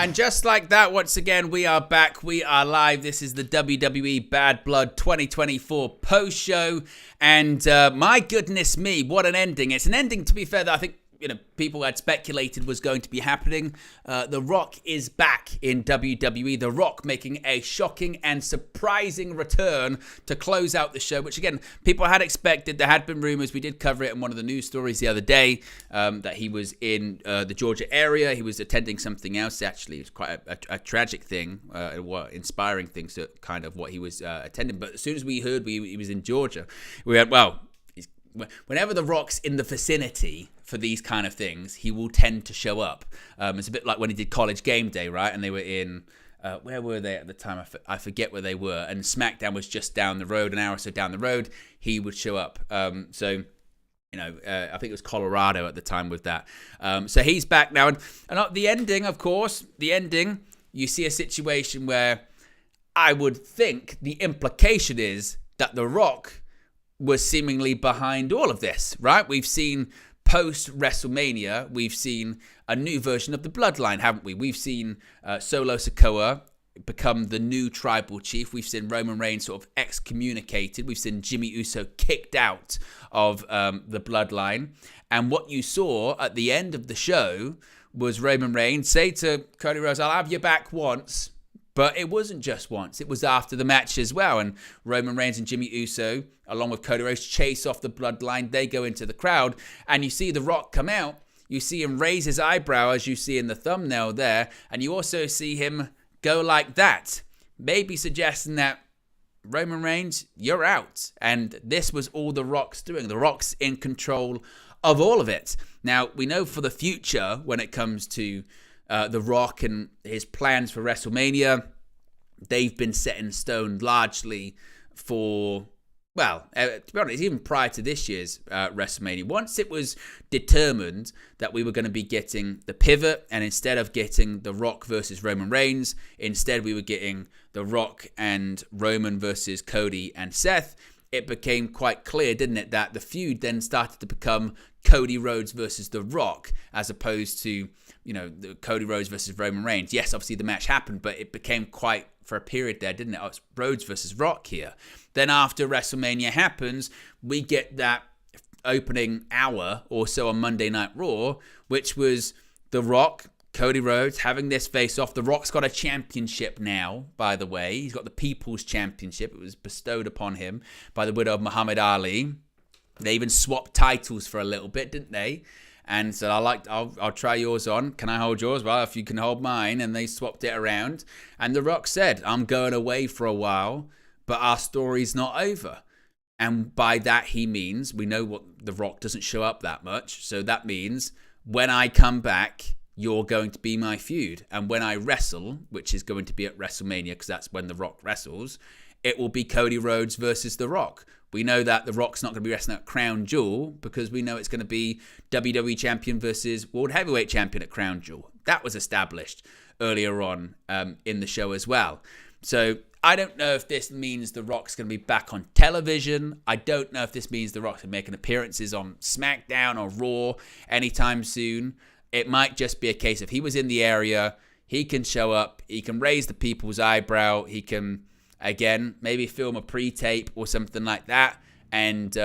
And just like that, once again, we are back. We are live. This is the WWE Bad Blood 2024 post-show. And my goodness me, what an ending. It's an ending, to be fair, that I think people had speculated was going to be happening. The Rock is back in WWE. The Rock making a shocking and surprising return to close out the show, which again, people had expected. There had been rumors. We did cover it in one of the news stories the other day, that he was in the Georgia area. He was attending something else. Actually, it was quite a tragic thing, inspiring thing, so kind of what he was attending. But as soon as we heard he was in Georgia, we went, well, whenever The Rock's in the vicinity for these kind of things, he will tend to show up. It's a bit like when he did College Game Day, right? And they were in, where were they at the time? I forget where they were. And SmackDown was just down the road, an hour or so down the road. He would show up. I think it was Colorado at the time with that. So he's back now. And at the ending, of course, you see a situation where I would think the implication is that The Rock was seemingly behind all of this, right? We've seen post-WrestleMania, we've seen a new version of the Bloodline, haven't we? We've seen Solo Sikoa become the new tribal chief. We've seen Roman Reigns sort of excommunicated. We've seen Jimmy Uso kicked out of the Bloodline. And what you saw at the end of the show was Roman Reigns say to Cody Rhodes, I'll have you back once. But it wasn't just once. It was after the match as well. And Roman Reigns and Jimmy Uso, along with Cody Rhodes, chase off the Bloodline. They go into the crowd. And you see The Rock come out. You see him raise his eyebrow, as you see in the thumbnail there. And you also see him go like that. Maybe suggesting that, Roman Reigns, you're out. And this was all The Rock's doing. The Rock's in control of all of it. Now, we know for the future, when it comes to The Rock and his plans for WrestleMania, they've been set in stone largely for, to be honest, even prior to this year's WrestleMania. Once it was determined that we were going to be getting the pivot, and instead of getting The Rock versus Roman Reigns, instead we were getting The Rock and Roman versus Cody and Seth, it became quite clear, didn't it, that the feud then started to become Cody Rhodes versus The Rock, as opposed to, the Cody Rhodes versus Roman Reigns. Yes, obviously the match happened, but it became quite, for a period there, didn't it? Oh, it's Rhodes versus Rock here. Then after WrestleMania happens, we get that opening hour or so on Monday Night Raw, which was The Rock, Cody Rhodes having this face-off. The Rock's got a championship now, by the way. He's got the People's Championship. It was bestowed upon him by the widow of Muhammad Ali. They even swapped titles for a little bit, didn't they? And said, I'll try yours on. Can I hold yours? Well, if you can hold mine. And they swapped it around. And The Rock said, I'm going away for a while, but our story's not over. And by that, he means, we know what The Rock doesn't show up that much. So that means when I come back, you're going to be my feud. And when I wrestle, which is going to be at WrestleMania, because that's when The Rock wrestles, it will be Cody Rhodes versus The Rock. We know that The Rock's not going to be wrestling at Crown Jewel, because we know it's going to be WWE Champion versus World Heavyweight Champion at Crown Jewel. That was established earlier on in the show as well. So I don't know if this means The Rock's going to be back on television. I don't know if this means The Rock's going to be making appearances on SmackDown or Raw anytime soon. It might just be a case of he was in the area, he can show up, he can raise the people's eyebrow, he can, again, maybe film a pre-tape or something like that, and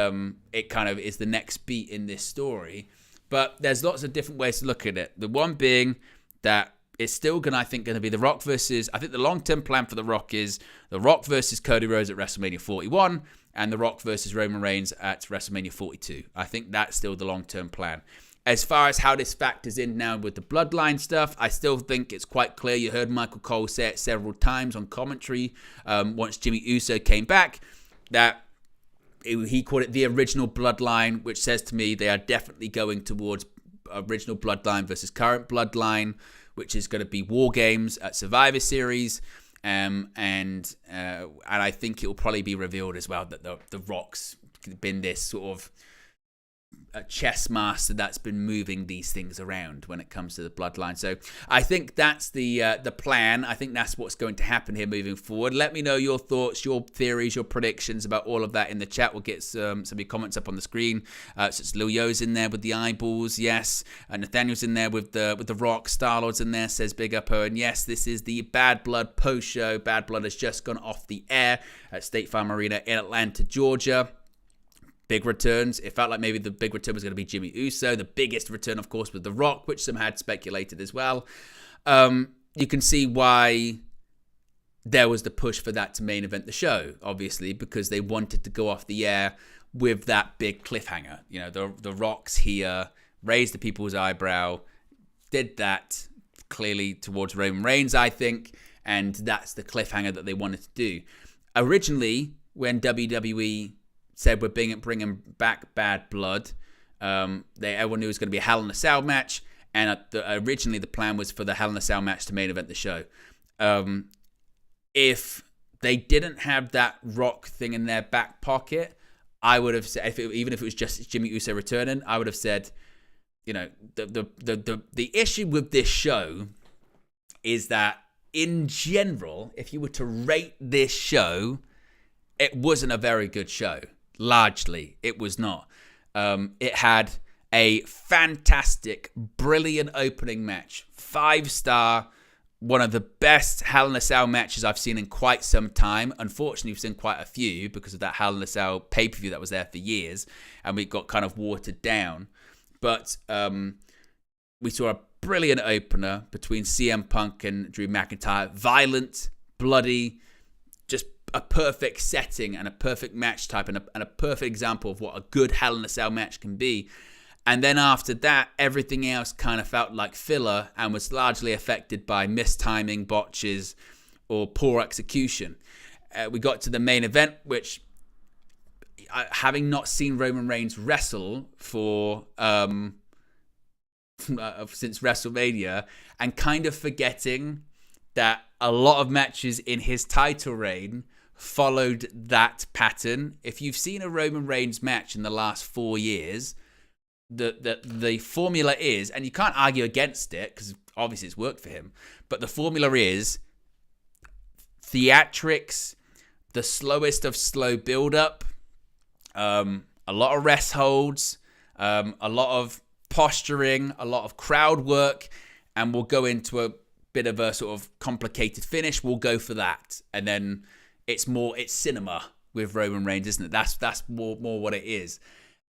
it kind of is the next beat in this story. But there's lots of different ways to look at it. The one being that it's still going to be The Rock versus, I think the long-term plan for The Rock is The Rock versus Cody Rhodes at WrestleMania 41 and The Rock versus Roman Reigns at WrestleMania 42. I think that's still the long-term plan. As far as how this factors in now with the Bloodline stuff, I still think it's quite clear. You heard Michael Cole say it several times on commentary once Jimmy Uso came back, that he called it the original Bloodline, which says to me they are definitely going towards original Bloodline versus current Bloodline, which is going to be War Games at Survivor Series. And I think it will probably be revealed as well that the Rock's been this sort of a chess master that's been moving these things around when it comes to the bloodline. So I think that's the plan. I think that's what's going to happen here moving forward. Let me know your thoughts, your theories, your predictions about all of that in the chat. We'll get some of your comments up on the screen. So it's Lil Yo's in there with the eyeballs, yes. Nathaniel's in there with the Rock. Star-Lord's in there, says Big Up Owen. Yes, this is the Bad Blood post show. Bad Blood has just gone off the air at State Farm Arena in Atlanta, Georgia. Big returns. It felt like maybe the big return was going to be Jimmy Uso. The biggest return, of course, was The Rock, which some had speculated as well. You can see why there was the push for that to main event the show, obviously, because they wanted to go off the air with that big cliffhanger. You know, the Rock's here, raised the people's eyebrow, did that clearly towards Roman Reigns, I think, and that's the cliffhanger that they wanted to do. Originally, when WWE said we're bringing back Bad Blood, everyone knew it was going to be a Hell in a Cell match, and originally the plan was for the Hell in a Cell match to main event the show. If they didn't have that Rock thing in their back pocket, I would have said, even if it was just Jimmy Uso returning, I would have said, you know, the issue with this show is that in general, if you were to rate this show, it wasn't a very good show. Largely, it was not. It had a fantastic, brilliant opening match. 5-star, one of the best Hell in a Cell matches I've seen in quite some time. Unfortunately, we've seen quite a few because of that Hell in a Cell pay-per-view that was there for years, and we got kind of watered down. But we saw a brilliant opener between CM Punk and Drew McIntyre. Violent, bloody, just a perfect setting and a perfect match type and a perfect example of what a good Hell in a Cell match can be. And then after that, everything else kind of felt like filler and was largely affected by mistiming, botches, or poor execution. We got to the main event, which, having not seen Roman Reigns wrestle for since WrestleMania, and kind of forgetting that a lot of matches in his title reign followed that pattern. If you've seen a Roman Reigns match in the last 4 years, the formula is, and you can't argue against it because obviously it's worked for him, but the formula is theatrics, the slowest of slow build-up, a lot of rest holds, a lot of posturing, a lot of crowd work, and we'll go into a bit of a sort of complicated finish. We'll go for that, and then it's cinema with Roman Reigns, isn't it? That's more what it is.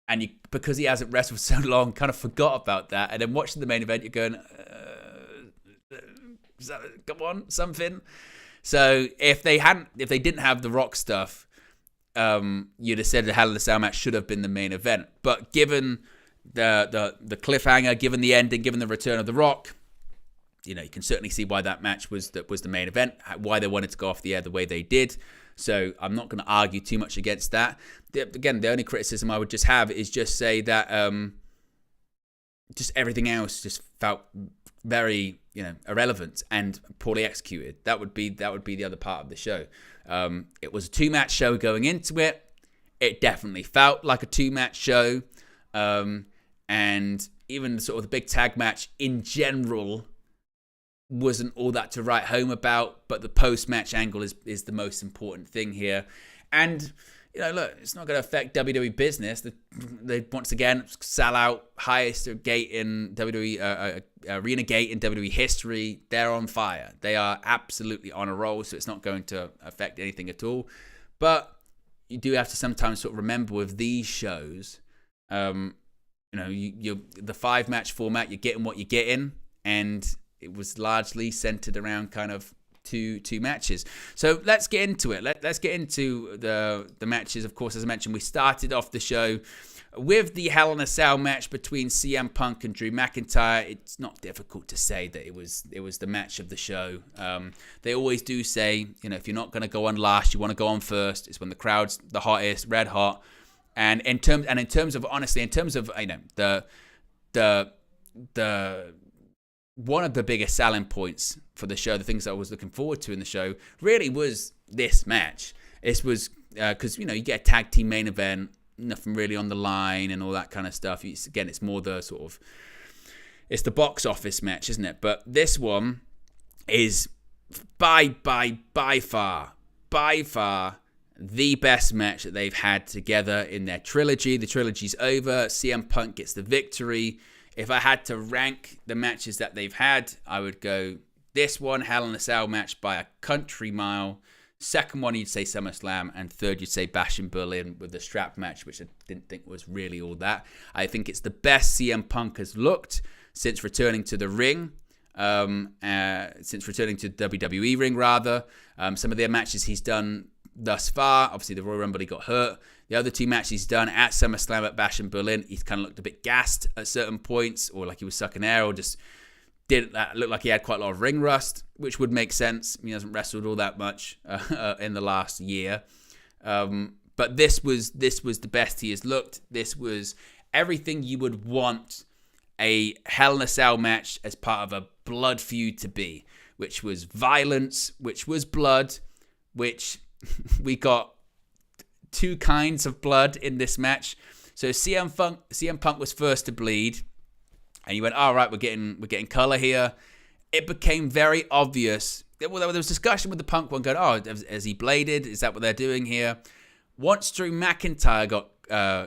And because he hasn't wrestled for so long, kind of forgot about that. And then watching the main event, you're going, come on, something. So if they didn't have the Rock stuff, you'd have said the Hell in a Cell match should have been the main event. But given the cliffhanger, given the ending, given the return of the Rock, you know, you can certainly see why that match was the main event, why they wanted to go off the air the way they did. So I'm not going to argue too much against that. Again, the only criticism I would just have is just say that just everything else just felt very, you know, irrelevant and poorly executed. That would be the other part of the show. It was a 2-match show going into it. It definitely felt like a 2-match show. And even sort of the big tag match in general wasn't all that to write home about, but the post-match angle is the most important thing here. And, you know, look, it's not going to affect WWE business. They once again sell out, highest gate in WWE, arena gate in WWE history. They're on fire. They are absolutely on a roll, so it's not going to affect anything at all. But you do have to sometimes sort of remember with these shows, you know, the 5-match format, you're getting what you're getting, and it was largely centered around kind of two matches. So let's get into it. Let's get into the matches. Of course, as I mentioned, we started off the show with the Hell in a Cell match between CM Punk and Drew McIntyre. It's not difficult to say that it was the match of the show. They always do say, you know, if you're not going to go on last, you want to go on first. It's when the crowd's the hottest, red hot. And in terms of honestly, in terms of, you know, the one of the biggest selling points for the show, the things I was looking forward to in the show, really was this match. This was because, you know, you get a tag team main event. nothing really on the line and all that kind of stuff. Again, it's more the sort of, it's the box office match, isn't it? But this one is by far the best match that they've had together in their trilogy. The trilogy's over. CM Punk gets the victory. If I had to rank the matches that they've had, I would go this one, Hell in a Cell match by a country mile. Second one, you'd say SummerSlam. And third, you'd say Bash in Berlin with the strap match, which I didn't think was really all that. I think it's the best CM Punk has looked since returning to the ring. Since returning to the WWE ring, rather. Some of the matches he's done thus far, obviously the Royal Rumble he got hurt. The other two matches he's done at SummerSlam, at Bash in Berlin, he's kind of looked a bit gassed at certain points, or like he was sucking air, or just didn't look like he had quite a lot of ring rust, which would make sense. He hasn't wrestled all that much in the last year. But this was the best he has looked. This was everything you would want a Hell in a Cell match as part of a blood feud to be, which was violence, which was blood, which we got two kinds of blood in this match. So CM Punk was first to bleed, and you went, all right, we're getting color here. It became very obvious. Well, there was discussion with the Punk one going, oh, has he bladed? Is that what they're doing here? Once Drew McIntyre got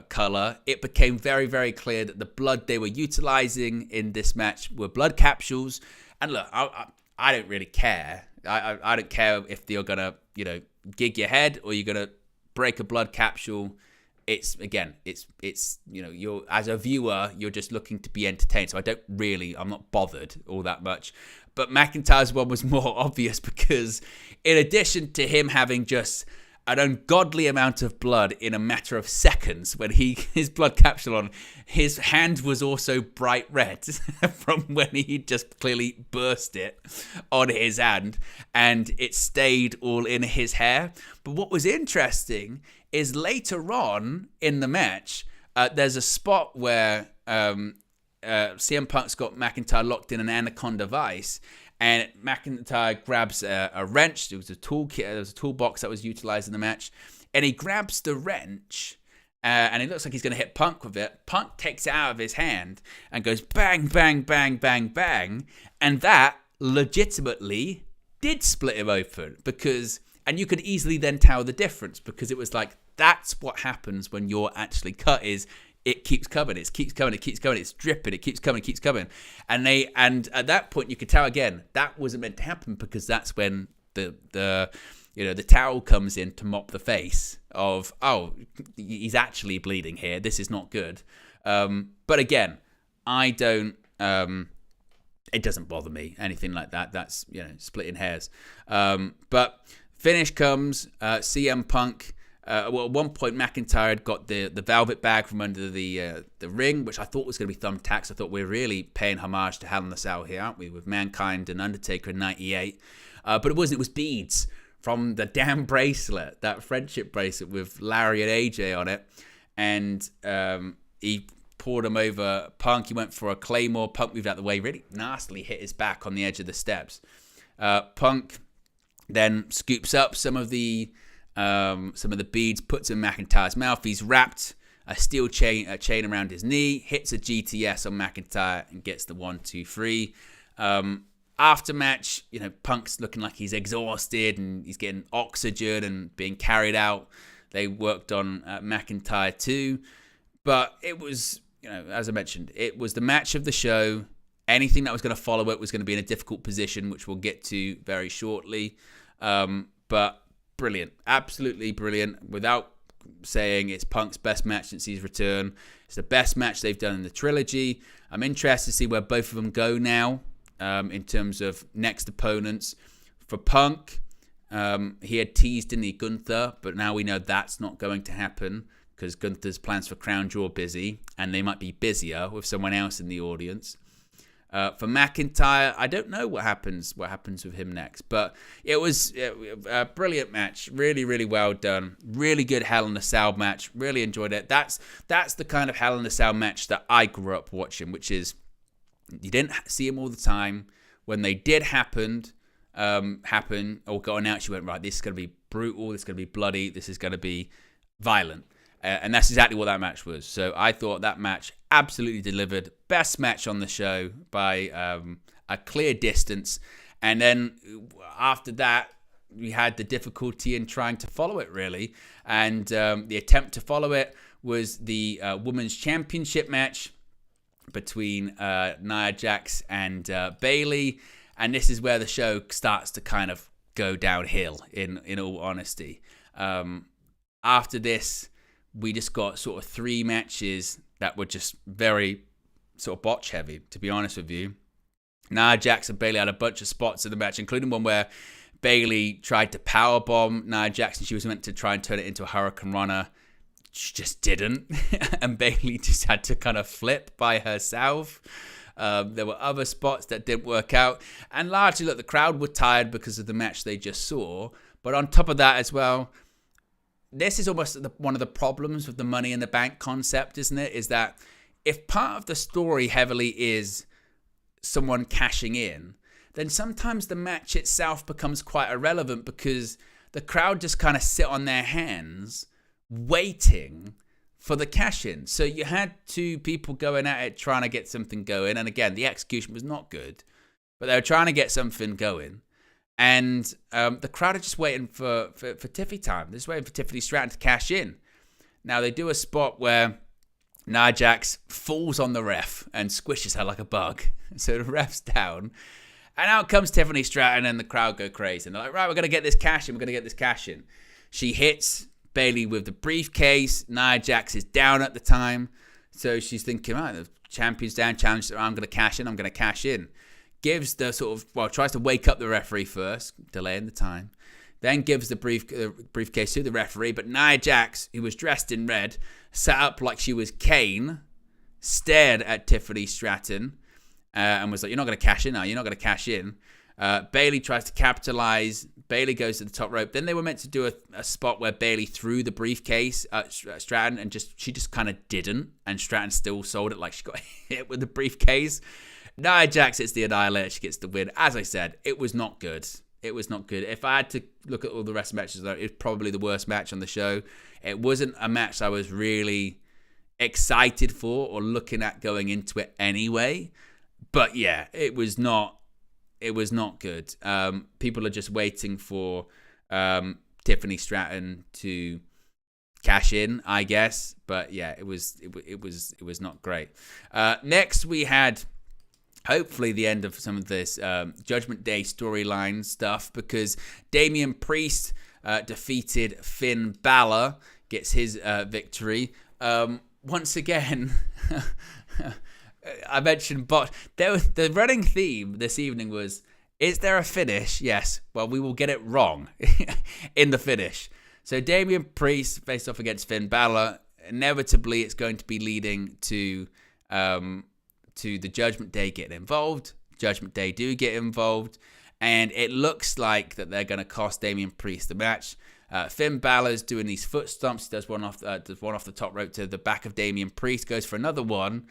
color, it became very, very clear that the blood they were utilizing in this match were blood capsules. And look, I don't really care. I don't care if you're gonna, gig your head or you're gonna break a blood capsule. It's you're, as a viewer, you're just looking to be entertained. So I'm not bothered all that much. But McIntyre's one was more obvious because in addition to him having just an ungodly amount of blood in a matter of seconds when his blood capsule on, his hand was also bright red from when he just clearly burst it on his hand, and it stayed all in his hair. But what was interesting is later on in the match, there's a spot where CM Punk's got McIntyre locked in an anaconda vice, and McIntyre grabs a wrench. There was a toolkit. There was a toolbox that was utilized in the match. And he grabs the wrench, and it looks like he's going to hit Punk with it. Punk takes it out of his hand and goes bang, bang, bang, bang, bang. And that legitimately did split him open and you could easily then tell the difference, because it was like, that's what happens when you're actually cut, is it keeps coming, it's dripping, it keeps coming. And at that point you could tell again, that wasn't meant to happen, because that's when the towel comes in to mop the face of, oh, he's actually bleeding here, this is not good. But again, I don't, it doesn't bother me, anything like that. That's, splitting hairs. But finish comes, CM Punk. At one point, McIntyre had got the velvet bag from under the ring, which I thought was going to be thumbtacks. I thought we're really paying homage to Hell in a Cell here, aren't we, with Mankind and Undertaker in '98. But it wasn't. It was beads from the damn bracelet, that friendship bracelet with Larry and AJ on it. And he poured him over Punk. He went for a Claymore. Punk moved out the way, really nastily hit his back on the edge of the steps. Punk then scoops up some of the beads, puts in McIntyre's mouth. He's wrapped a steel chain around his knee, hits a GTS on McIntyre, and gets the 1-2-3. After match, Punk's looking like he's exhausted and he's getting oxygen and being carried out. They worked on McIntyre too, but it was, as I mentioned, it was the match of the show. Anything that was going to follow it was going to be in a difficult position, which we'll get to very shortly. But brilliant, absolutely brilliant. Without saying, it's Punk's best match since his return. It's the best match they've done in the trilogy. I'm interested to see where both of them go now in terms of next opponents. For Punk, he had teased in the Gunther, but now we know that's not going to happen because Gunther's plans for Crown Jewel are busy, and they might be busier with someone else in the audience. For McIntyre, I don't know what happens with him next, but it was a brilliant match, really, really well done, really good Hell in a Cell match, really enjoyed it. That's the kind of Hell in a Cell match that I grew up watching, which is you didn't see them all the time. When they did happen or got announced, you went, right, this is going to be brutal, this is going to be bloody, this is going to be violent. And that's exactly what that match was. So I thought that match absolutely delivered. Best match on the show by a clear distance. And then after that, we had the difficulty in trying to follow it, really. And the attempt to follow it was the Women's Championship match between Nia Jax and Bayley. And this is where the show starts to kind of go downhill, in all honesty. After this, we just got sort of 3 matches that were just very sort of botch heavy, to be honest with you. Nia Jax and Bayley had a bunch of spots in the match, including one where Bayley tried to powerbomb Nia Jax, and she was meant to try and turn it into a Hurricane Runner. She just didn't. And Bayley just had to kind of flip by herself. There were other spots that didn't work out. And largely, look, the crowd were tired because of the match they just saw. But on top of that as well, this is almost one of the problems with the Money in the Bank concept, isn't it? Is that if part of the story heavily is someone cashing in, then sometimes the match itself becomes quite irrelevant because the crowd just kind of sit on their hands waiting for the cash in. So you had 2 people going at it trying to get something going. And again, the execution was not good, but they were trying to get something going. And the crowd are just waiting for Tiffy time. They're just waiting for Tiffany Stratton to cash in. Now, they do a spot where Nia Jax falls on the ref and squishes her like a bug. So the ref's down. And out comes Tiffany Stratton and the crowd go crazy. And they're like, right, we're going to get this cash in. We're going to get this cash in. She hits Bayley with the briefcase. Nia Jax is down at the time. So she's thinking, right, the champion's down, challenge, I'm going to cash in. I'm going to cash in. Gives the tries to wake up the referee first, delaying the time. Then gives the briefcase to the referee. But Nia Jax, who was dressed in red, sat up like she was Kane, stared at Tiffany Stratton, and was like, you're not going to cash in now. You're not going to cash in. Bayley tries to capitalize. Bayley goes to the top rope. Then they were meant to do a spot where Bayley threw the briefcase at Stratton, and she just kind of didn't. And Stratton still sold it like she got hit with the briefcase. Nia Jax hits the Annihilator. She gets the win. As I said, it was not good. It was not good. If I had to look at all the rest of the matches, though, it's probably the worst match on the show. It wasn't a match I was really excited for or looking at going into it anyway. But yeah, it was not good. People are just waiting for Tiffany Stratton to cash in, I guess. But yeah, it was not great. Next, we had hopefully the end of some of this Judgment Day storyline stuff, because Damian Priest defeated Finn Bálor, gets his victory. Once again, I mentioned the running theme this evening was, is there a finish? Yes. Well, we will get it wrong in the finish. So Damian Priest faced off against Finn Bálor. Inevitably, it's going to be leading to the Judgment Day getting involved. Judgment Day do get involved, and it looks like that they're going to cost Damian Priest the match. Finn Balor's doing these foot stomps. He does one off the top rope to the back of Damian Priest, goes for another one.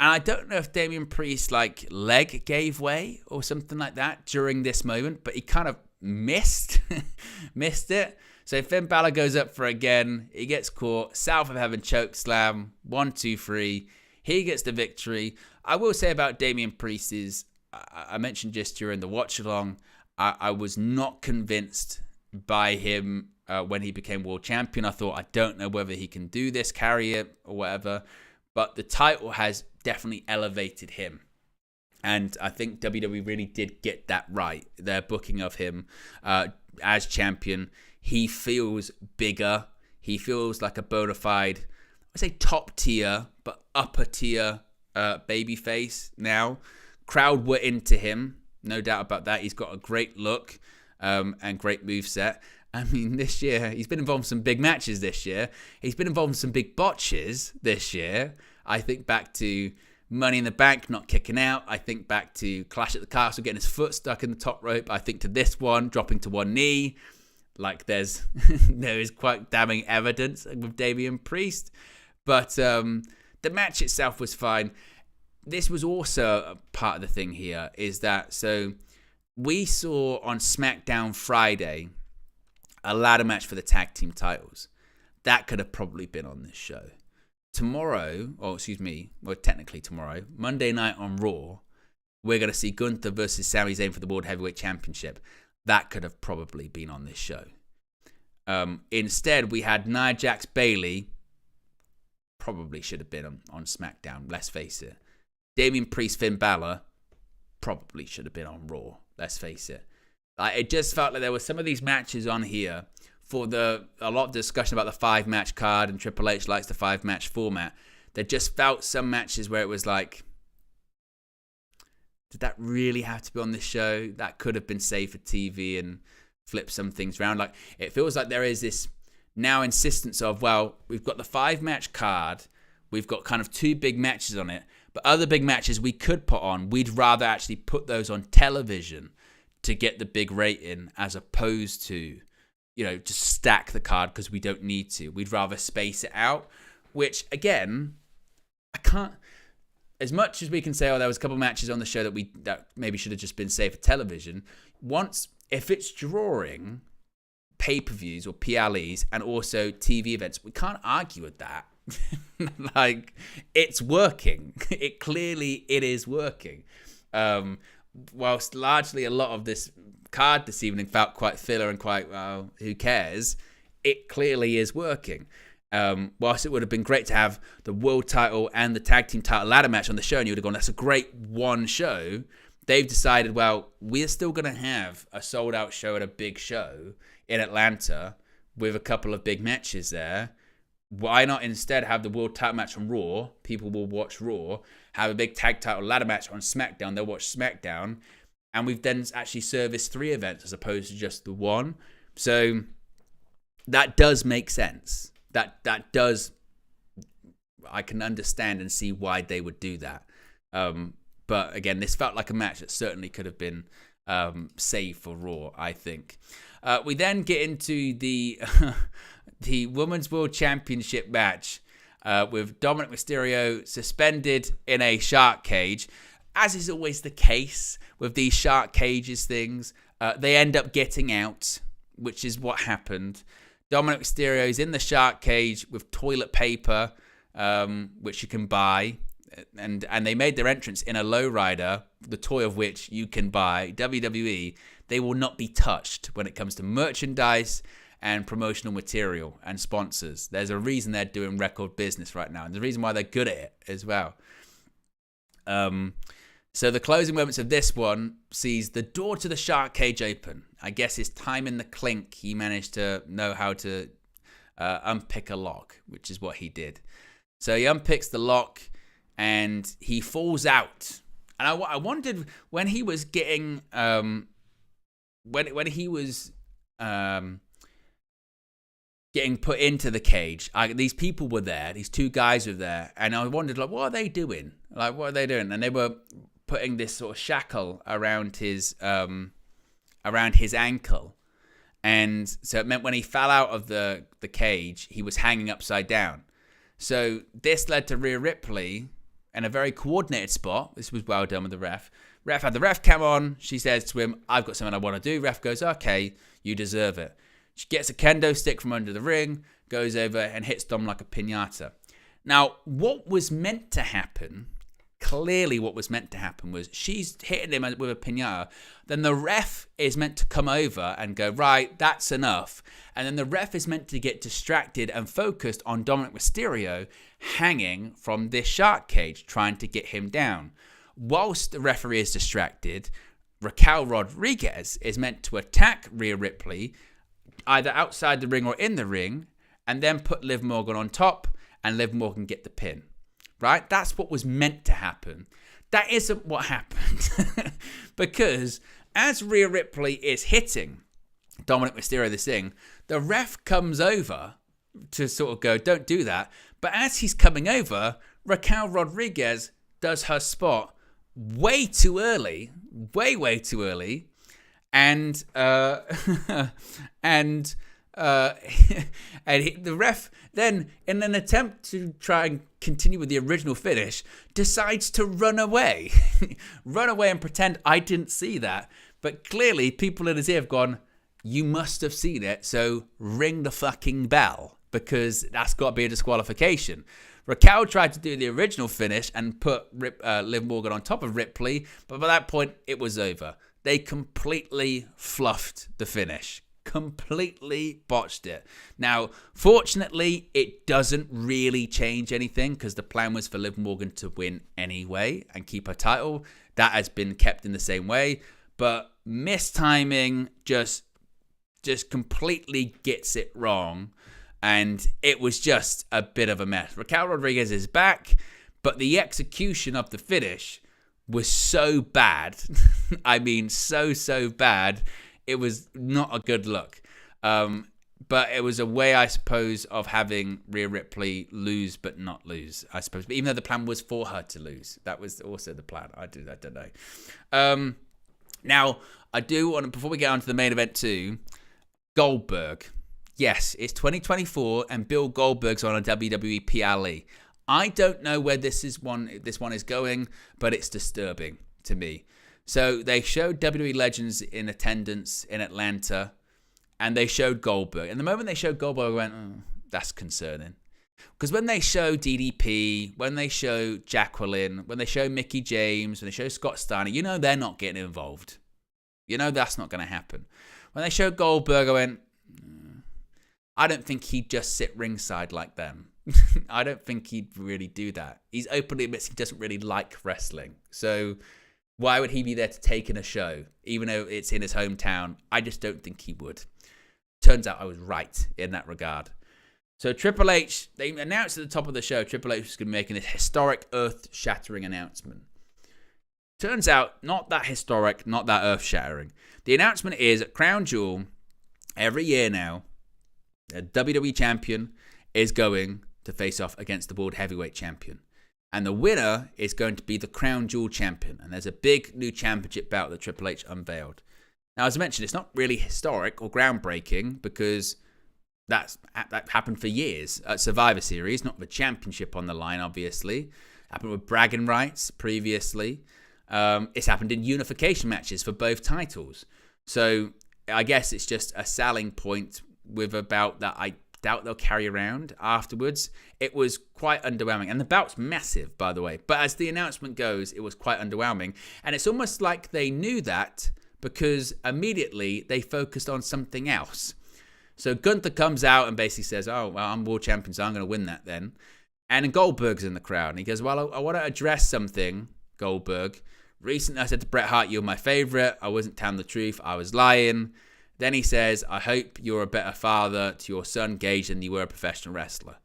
And I don't know if Damian Priest's leg gave way or something like that during this moment, but he kind of missed it. So Finn Bálor goes up for it again. He gets caught. South of Heaven choke slam. 1, 2, 3. He gets the victory. I will say about Damian Priest is, I mentioned just during the watch along, I was not convinced by him when he became world champion. I thought, I don't know whether he can do this, carry it or whatever. But the title has definitely elevated him. And I think WWE really did get that right. Their booking of him as champion. He feels bigger. He feels like a bona fide, I say top tier, but upper tier babyface now. Crowd were into him. No doubt about that. He's got a great look and great moveset. I mean, this year, he's been involved in some big matches this year. He's been involved in some big botches this year. I think back to Money in the Bank not kicking out. I think back to Clash at the Castle getting his foot stuck in the top rope. I think to this one, dropping to one knee. Like there is quite damning evidence with Damian Priest. But the match itself was fine. This was also a part of the thing here, is that, so we saw on SmackDown Friday a ladder match for the tag team titles. that could have probably been on this show. Tomorrow, technically tomorrow, Monday night on Raw, we're going to see Gunther versus Sami Zayn for the World Heavyweight Championship. That could have probably been on this show. Instead, we had Nia Jax Bayley. Probably should have been on SmackDown, let's face it. Damian Priest, Finn Bálor. Probably should have been on Raw, let's face it. It just felt like there were some of these matches on here for a lot of discussion about the 5-match card, and Triple H likes the 5-match format. There just felt some matches where it was like, did that really have to be on this show? That could have been saved for TV and flip some things around. Like, it feels like there is this now insistence of, well, we've got the 5-match card, we've got kind of 2 big matches on it, but other big matches we could put on, we'd rather actually put those on television to get the big rating, as opposed to, just stack the card because we don't need to. We'd rather space it out, which, again, I can't. As much as we can say, there was a couple of matches on the show that maybe should have just been saved for television. If it's drawing pay-per-views or PLEs and also TV events, we can't argue with that. Like, it's working. It is working. Whilst largely a lot of this card this evening felt quite filler and quite, well, who cares? It clearly is working. Whilst it would have been great to have the world title and the tag team title ladder match on the show, and you would have gone, that's a great one show, they've decided, well, we're still going to have a sold-out show at a big show in Atlanta with a couple of big matches there. Why not instead have the world title match on Raw? People will watch Raw. Have a big tag title ladder match on SmackDown. They'll watch SmackDown. And we've then actually serviced 3 events as opposed to just the one. So that does make sense. That does, I can understand and see why they would do that. But again, this felt like a match that certainly could have been saved for Raw, I think. We then get into the the Women's World Championship match with Dominik Mysterio suspended in a shark cage. As is always the case with these shark cages things, they end up getting out, which is what happened. Dominik Mysterio is in the shark cage with toilet paper, which you can buy. And they made their entrance in a lowrider, the toy of which you can buy. WWE, they will not be touched when it comes to merchandise and promotional material and sponsors. There's a reason they're doing record business right now, and the reason why they're good at it as well. So the closing moments of this one sees the door to the shark cage open. I guess his time in the clink, he managed to know how to unpick a lock, which is what he did. So he unpicks the lock and he falls out. And I wondered when he was getting when he was getting put into the cage. These people were there. These 2 guys were there, and I wondered, like, what are they doing? Like, what are they doing? And they were putting this sort of shackle around his ankle, and so it meant when he fell out of the cage, he was hanging upside down. So this led to Rhea Ripley in a very coordinated spot. This was well done with the ref. Ref had the ref cam on. She says to him, I've got something I want to do. Ref goes, okay, you deserve it. She gets a kendo stick from under the ring, goes over and hits Dom like a piñata. Now, what was meant to happen, clearly what was meant to happen, was she's hitting him with a piñata. Then the ref is meant to come over and go, right, that's enough. And then the ref is meant to get distracted and focused on Dominik Mysterio hanging from this shark cage, trying to get him down. Whilst the referee is distracted, Raquel Rodriguez is meant to attack Rhea Ripley, either outside the ring or in the ring, and then put Liv Morgan on top, and Liv Morgan get the pin. Right? That's what was meant to happen. That isn't what happened. Because as Rhea Ripley is hitting Dominik Mysterio this thing, the ref comes over to sort of go, don't do that. But as he's coming over, Raquel Rodriguez does her spot way too early, way too early, and the ref then, in an attempt to try and continue with the original finish, decides to run away. Run away and pretend I didn't see that. But clearly, people in his ear have gone, you must have seen it, so ring the fucking bell. because that's got to be a disqualification. Raquel tried to do the original finish and put Liv Morgan on top of Ripley, but by that point, it was over. They completely fluffed the finish. Completely botched it. Now, fortunately, it doesn't really change anything because the plan was for Liv Morgan to win anyway and keep her title. That has been kept in the same way, but mistiming just completely gets it wrong, and it was just a bit of a mess. Raquel Rodriguez is back, but the execution of the finish was so bad. I mean, so bad. It was not a good look. But it was a way, I suppose, of having Rhea Ripley lose but not lose, I suppose. But even though the plan was for her to lose, that was also the plan. I don't know. Now, I do want to, before we get on to the main event too, Goldberg. Yes, it's 2024 and Bill Goldberg's on a WWE PLE. I don't know where this one is going, but it's disturbing to me. So they showed WWE legends in attendance in Atlanta, and they showed Goldberg. And the moment they showed Goldberg, I went, oh, that's concerning. Because when they show DDP, when they show Jacqueline, when they show Mickie James, when they show Scott Steiner, you know they're not getting involved. You know that's not going to happen. When they showed Goldberg, I went, I don't think he'd just sit ringside like them. I don't think he'd really do that. He's openly admits he doesn't really like wrestling. So why would he be there to take in a show, even though it's in his hometown? I just don't think he would. Turns out I was right in that regard. So Triple H, they announced at the top of the show, Triple H was going to be making this historic, earth-shattering announcement. Turns out, not that historic, not that earth-shattering. The announcement is at Crown Jewel, every year now, a WWE champion is going to face off against the World Heavyweight Champion. And the winner is going to be the Crown Jewel champion. And there's a big new championship bout that Triple H unveiled. Now, as I mentioned, it's not really historic or groundbreaking because that happened for years at Survivor Series, not the championship on the line, obviously. Happened with bragging rights previously. It's happened in unification matches for both titles. So I guess it's just a selling point with a bout that I doubt they'll carry around afterwards. It was quite underwhelming. And the bout's massive, by the way. But as the announcement goes, it was quite underwhelming. And it's almost like they knew that because immediately they focused on something else. So Gunther comes out and basically says, oh, well, I'm world champion, so I'm going to win that then. And then Goldberg's in the crowd. And he goes, well, I want to address something, Goldberg. Recently I said to Bret Hart, you're my favorite. I wasn't telling the truth. I was lying. Then he says, I hope you're a better father to your son, Gage, than you were a professional wrestler.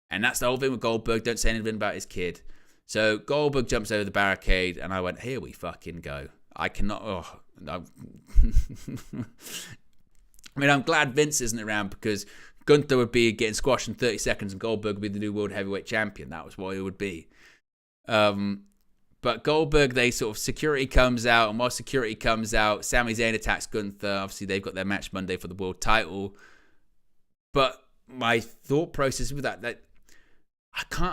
And that's the whole thing with Goldberg. Don't say anything about his kid. So Goldberg jumps over the barricade, and I went, here we fucking go. I cannot... Oh, no. I mean, I'm glad Vince isn't around because Gunther would be getting squashed in 30 seconds and Goldberg would be the new World Heavyweight Champion. That was what it would be. But Goldberg, security comes out, and while security comes out, Sami Zayn attacks Gunther. Obviously, they've got their match Monday for the world title. But my thought process with that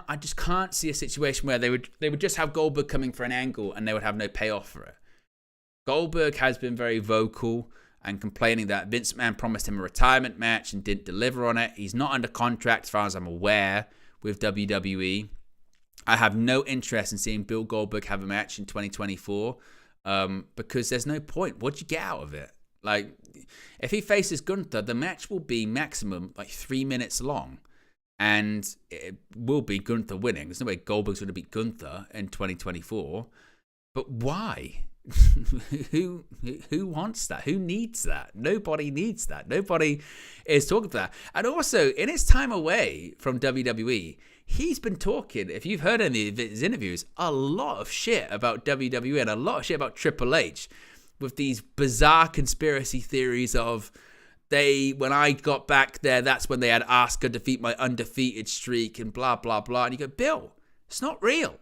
I just can't see a situation where they would just have Goldberg coming for an angle and they would have no payoff for it. Goldberg has been very vocal and complaining that Vince McMahon promised him a retirement match and didn't deliver on it. He's not under contract, as far as I'm aware, with WWE. I have no interest in seeing Bill Goldberg have a match in 2024 because there's no point. What'd you get out of it? Like, if he faces Gunther, the match will be maximum 3 minutes long, and it will be Gunther winning. There's no way Goldberg's going to beat Gunther in 2024. But why? Who wants that? Who needs that? Nobody needs that. Nobody is talking for that. And also, in his time away from WWE, he's been talking, if you've heard any of his interviews, a lot of shit about WWE and a lot of shit about Triple H with these bizarre conspiracy theories of when I got back there, that's when they had Asuka defeat my undefeated streak and blah, blah, blah. And you go, Bill, it's not real.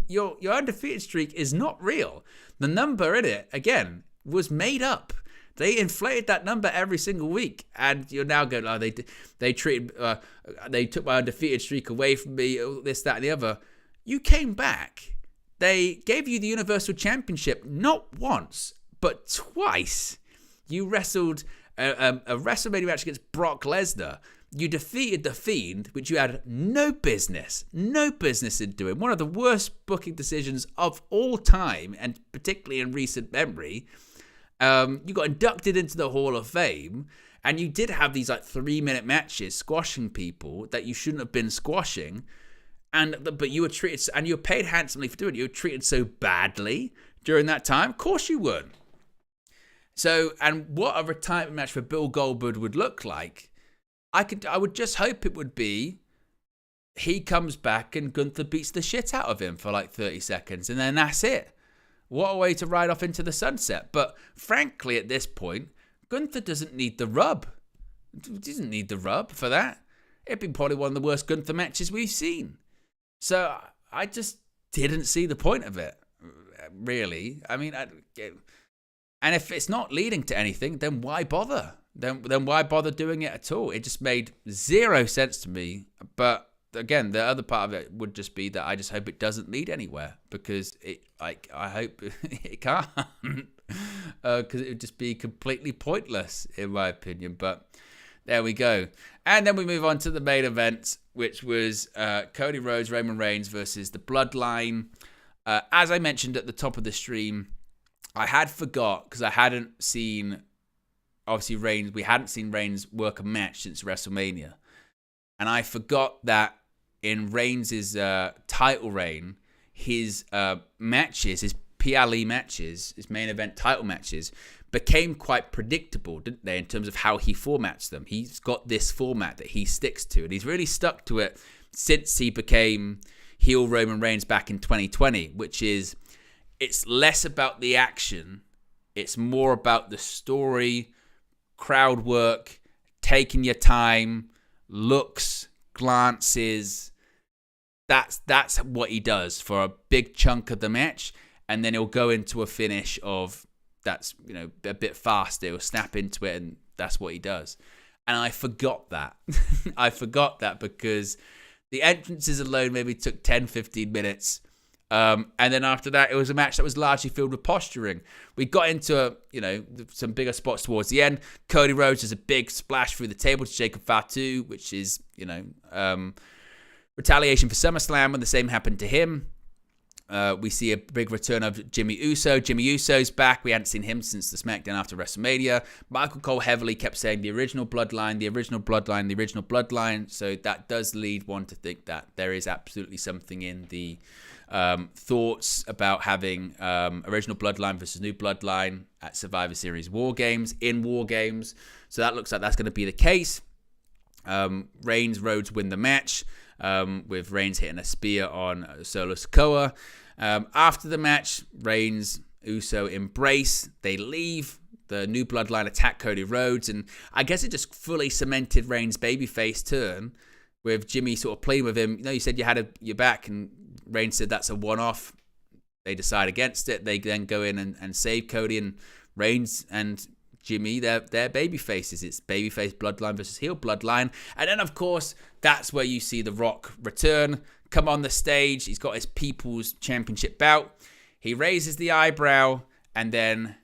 Your undefeated streak is not real. The number in it, again, was made up. They inflated that number every single week, and you're now going, oh, they took my undefeated streak away from me, this, that, and the other. You came back. They gave you the Universal Championship not once, but twice. You wrestled a WrestleMania match against Brock Lesnar. You defeated The Fiend, which you had no business in doing. One of the worst booking decisions of all time, and particularly in recent memory. You got inducted into the Hall of Fame, and you did have these like 3-minute matches squashing people that you shouldn't have been squashing. But you were treated, and you were paid handsomely for doing it. You were treated so badly during that time. Of course you weren't. So, and what a retirement match for Bill Goldberg would look like, I would just hope it would be he comes back and Gunther beats the shit out of him for like 30 seconds, and then that's it. What a way to ride off into the sunset. But frankly, at this point, Gunther doesn't need the rub. He doesn't need the rub for that. It'd be probably one of the worst Gunther matches we've seen. So I just didn't see the point of it, really. I mean, and if it's not leading to anything, then why bother? Then why bother doing it at all? It just made zero sense to me. But again, the other part of it would just be that I just hope it doesn't lead anywhere, because I hope it can't, because it would just be completely pointless in my opinion. But there we go. And then we move on to the main event, which was Cody Rhodes, Roman Reigns versus the Bloodline. As I mentioned at the top of the stream, I had forgot, because I hadn't seen, obviously Reigns, we hadn't seen Reigns work a match since WrestleMania. And I forgot that in Reigns' title reign, his matches, his PLE matches, his main event title matches, became quite predictable, didn't they, in terms of how he formats them. He's got this format that he sticks to, and he's really stuck to it since he became heel Roman Reigns back in 2020, which is, it's less about the action, it's more about the story, crowd work, taking your time, looks, glances. That's what he does for a big chunk of the match, and then he'll go into a finish of that's, you know, a bit faster. He'll snap into it, and that's what he does. And I forgot that. I forgot that because the entrances alone maybe took 10, 15 minutes. And then after that, it was a match that was largely filled with posturing. We got into, some bigger spots towards the end. Cody Rhodes does a big splash through the table to Jacob Fatu, which is, retaliation for SummerSlam when the same happened to him. We see a big return of Jimmy Uso. Jimmy Uso's back. We hadn't seen him since the SmackDown after WrestleMania. Michael Cole heavily kept saying the original Bloodline, the original Bloodline, the original Bloodline. So that does lead one to think that there is absolutely something in the thoughts about having original Bloodline versus new Bloodline at Survivor Series War Games, in War Games. So that looks like that's going to be the case. Reigns, Rhodes win the match, with Reigns hitting a spear on Solo Sikoa. After the match, Reigns, Uso embrace. They leave. The new Bloodline attack Cody Rhodes, and I guess it just fully cemented Reigns' babyface turn, with Jimmy sort of playing with him. You said you had your back, and Reigns said that's a one-off. They decide against it. They then go in and save Cody, and Reigns and Jimmy, they're baby faces. It's babyface Bloodline versus heel Bloodline. And then, of course, that's where you see The Rock return, come on the stage. He's got his People's Championship belt. He raises the eyebrow and then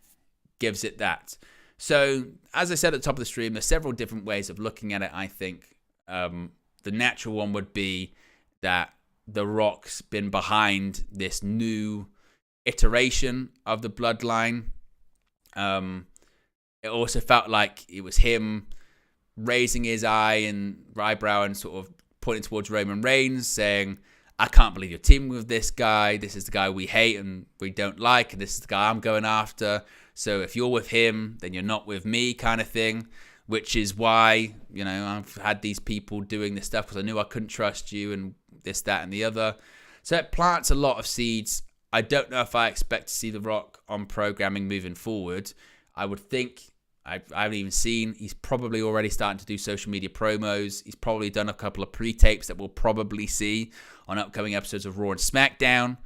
gives it that. So, as I said at the top of the stream, there's several different ways of looking at it, I think. The natural one would be that The Rock's been behind this new iteration of the Bloodline. It also felt like it was him raising his eyebrow and sort of pointing towards Roman Reigns, saying, I can't believe you're teaming with this guy. This is the guy we hate and we don't like, and this is the guy I'm going after. So if you're with him, then you're not with me, kind of thing, which is why, I've had these people doing this stuff because I knew I couldn't trust you and this, that, and the other. So it plants a lot of seeds. I don't know if I expect to see The Rock on programming moving forward. I would think, I haven't even seen, he's probably already starting to do social media promos. He's probably done a couple of pre-tapes that we'll probably see on upcoming episodes of Raw and SmackDown.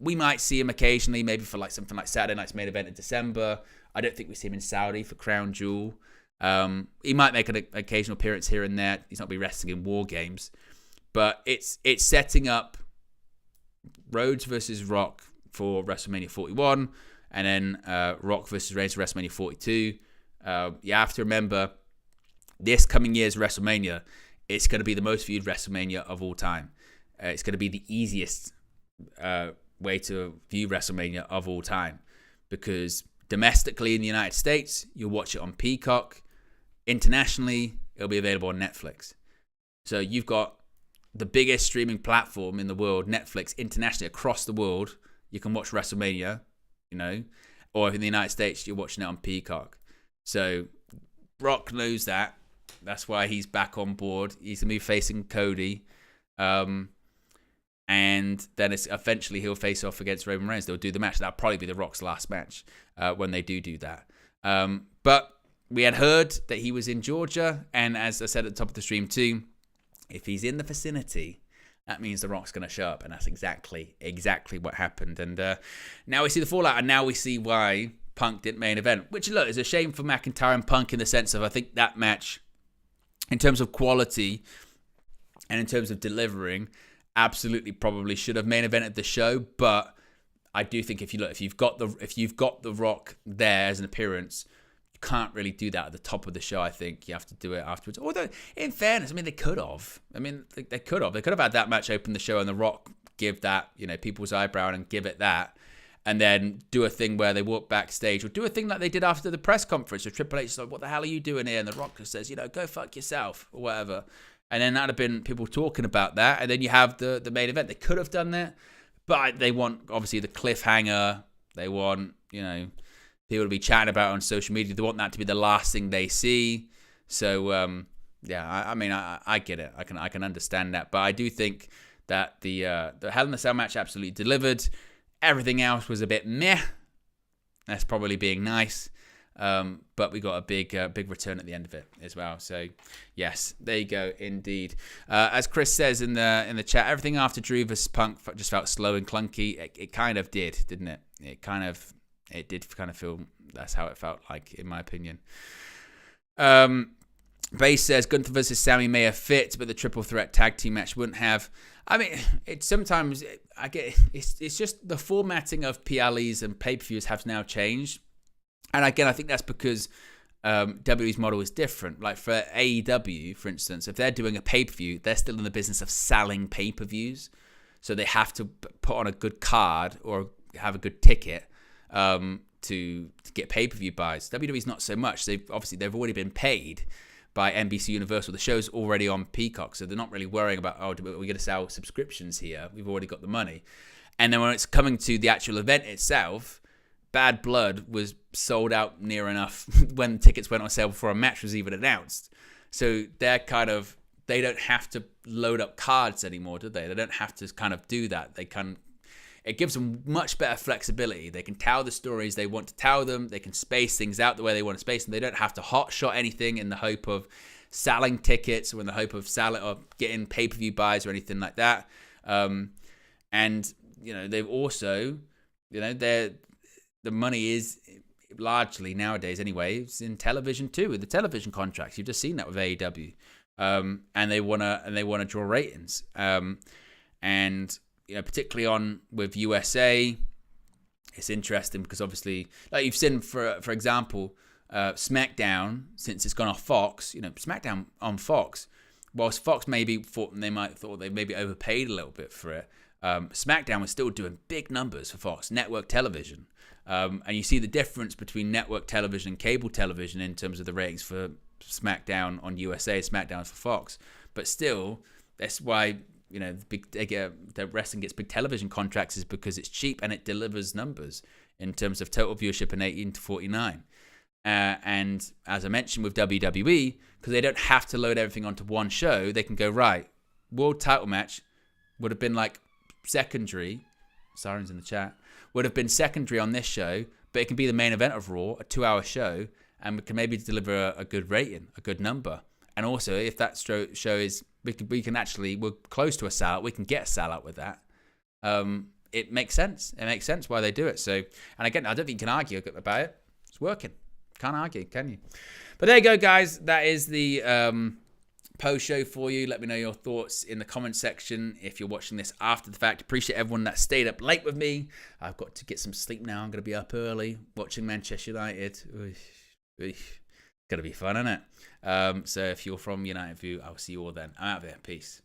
We might see him occasionally, maybe for something like Saturday Night's Main Event in December. I don't think we see him in Saudi for Crown Jewel. He might make an occasional appearance here and there. He's not be wrestling in War Games. But it's setting up Rhodes versus Rock for WrestleMania 41. And then Rock versus Reigns for WrestleMania 42. You have to remember, this coming year's WrestleMania, it's going to be the most viewed WrestleMania of all time. It's going to be the easiest way to view WrestleMania of all time, because domestically in the United States, you'll watch it on Peacock. Internationally, it'll be available on Netflix. So you've got the biggest streaming platform in the world, Netflix, internationally across the world. You can watch WrestleMania, or in the United States, you're watching it on Peacock. So Rock knows that. That's why he's back on board. He's going to be facing Cody. And then eventually he'll face off against Roman Reigns. They'll do the match. That'll probably be The Rock's last match when they do that. But we had heard that he was in Georgia. And as I said at the top of the stream too, if he's in the vicinity, that means The Rock's going to show up. And that's exactly what happened. And now we see the fallout. And now we see why Punk didn't main event. Which, look, is a shame for McIntyre and Punk in the sense of, I think that match, in terms of quality and in terms of delivering, absolutely probably should have main evented the show. But I do think if you've got the Rock there as an appearance, you can't really do that at the top of the show. I think you have to do it afterwards. Although, in fairness, they could have. They could have had that match open the show and the Rock give that, people's eyebrow and give it that, and then do a thing where they walk backstage, or do a thing like they did after the press conference. So Triple H is like, "What the hell are you doing here?" And the Rock just says, "Go fuck yourself," or whatever. And then that'd have been people talking about that. And then you have the main event. They could have done that, but they want, obviously, the cliffhanger. They want, people to be chatting about it on social media. They want that to be the last thing they see. So, I get it. I can understand that. But I do think that the Hell in a Cell match absolutely delivered. Everything else was a bit meh. That's probably being nice. But we got a big return at the end of it as well. So, yes, there you go, indeed. As Chris says in the chat, everything after Drew vs. Punk just felt slow and clunky. It kind of did, didn't it? It did kind of feel that's how it felt like, in my opinion. Base says Gunther versus Sammy may have fit, but the triple threat tag team match wouldn't have. It's sometimes I get it's just the formatting of PLEs and pay-per-views has now changed. And again, I think that's because WWE's model is different. Like for AEW, for instance, if they're doing a pay-per-view, they're still in the business of selling pay-per-views. So they have to put on a good card or have a good ticket to get pay-per-view buys. WWE's not so much. They've already been paid by NBC Universal. The show's already on Peacock, so they're not really worrying about, we're going to sell subscriptions here. We've already got the money. And then when it's coming to the actual event itself, Bad Blood was sold out near enough when tickets went on sale before a match was even announced. So they don't have to load up cards anymore, do they? They don't have to kind of do that. It gives them much better flexibility. They can tell the stories they want to tell them. They can space things out the way they want to space them. They don't have to hot shot anything in the hope of selling tickets or in the hope of getting pay-per-view buys or anything like that. They've also, the money is largely nowadays anyway, it's in television too, with the television contracts. You've just seen that with AEW. And they wanna draw ratings. Particularly with USA, it's interesting because obviously, like you've seen for example, SmackDown, since it's gone off Fox, SmackDown on Fox, whilst Fox thought they maybe overpaid a little bit for it, SmackDown was still doing big numbers for Fox network television. And you see the difference between network television and cable television in terms of the ratings for SmackDown on USA, SmackDown for Fox. But still, that's why the wrestling gets big television contracts, is because it's cheap and it delivers numbers in terms of total viewership in 18 to 49. And as I mentioned with WWE, because they don't have to load everything onto one show, they can go, right, world title match would have been like secondary. Sirens in the chat. Would have been secondary on this show, but it can be the main event of Raw, a 2-hour show, and we can maybe deliver a good rating, a good number. And also, if that show is, we're close to a sellout, we can get a sellout with that. It makes sense. It makes sense why they do it. So, and again, I don't think you can argue about it. It's working. Can't argue, can you? But there you go, guys. That is the post show for you. Let me know your thoughts in the comment section if you're watching this after the fact. Appreciate everyone that stayed up late with me. I've got to get some sleep now. I'm going to be up early watching Manchester United. Gonna be fun, isn't it? So if you're from United View, I'll see you all then. I'm out of here. Peace.